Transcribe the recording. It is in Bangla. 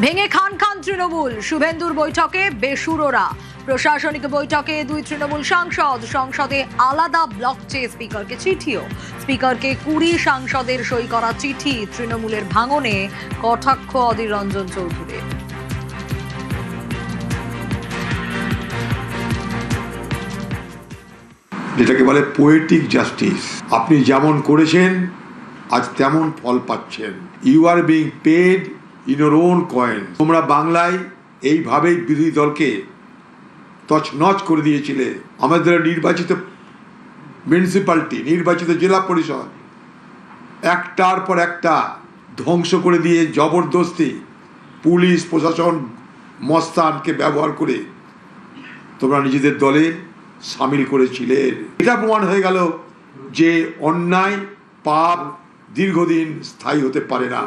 ভেঙে খান খান তৃণমূল, শুভেন্দুর বৈঠকে বেসুরোরা। প্রশাসনিক বৈঠকে দুই তৃণমূল সাংসদ, সংসদে আলাদা ব্লক চেয়ে স্পিকারকে চিঠিও। স্পিকারকে 20 সাংসদের সই করা চিঠি, তৃণমূলের ভাঙনে কটাক্ষ অধীর রঞ্জন চৌধুরী। যেটাকে বলে পোয়েটিক জাস্টিস। আপনি যেমন করেছেন আজ তেমন ফল পাচ্ছেন। You are being paid in your own coin. তোমরা বাংলায় এইভাবেই বিরোধী দলকে তছনছ করে দিয়েছিলে। আমাদের নির্বাচিত মিউনিসিপ্যালিটি, নির্বাচিত জেলা পরিষদ একটার পর একটা ধ্বংস করে দিয়ে জবরদস্তি পুলিশ প্রশাসন মস্তানকে ব্যবহার করে তোমরা নিজেদের দলে সামিল করেছিলেন। এটা প্রমাণ হয়ে গেল যে অন্যায় পাপ দীর্ঘদিন স্থায়ী হতে পারে না।